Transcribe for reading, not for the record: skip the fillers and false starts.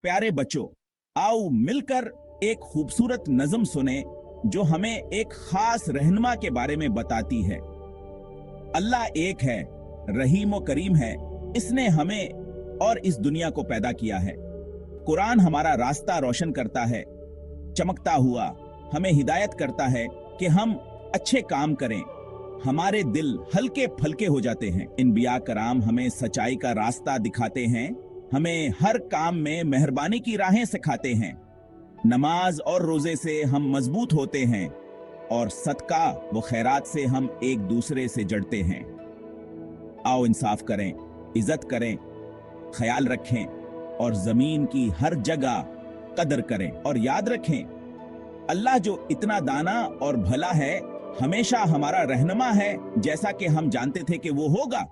प्यारे बच्चों, आओ मिलकर एक खूबसूरत नज़म सुने जो हमें एक खास रहनुमा के बारे में बताती है। अल्लाह एक है, रहीम व करीम है। इसने हमें और इस दुनिया को पैदा किया है। कुरान हमारा रास्ता रोशन करता है, चमकता हुआ हमें हिदायत करता है कि हम अच्छे काम करें। हमारे दिल हल्के फलके हो जाते हैं। इंबिया कराम हमें सच्चाई का रास्ता दिखाते हैं, हमें हर काम में मेहरबानी की राहें सिखाते हैं। नमाज और रोजे से हम मजबूत होते हैं और सदका व खैरात से हम एक दूसरे से जड़ते हैं। आओ इंसाफ करें, इज्जत करें, ख्याल रखें और जमीन की हर जगह कदर करें। और याद रखें, अल्लाह जो इतना दाना और भला है, हमेशा हमारा रहनुमा है, जैसा कि हम जानते थे कि वो होगा।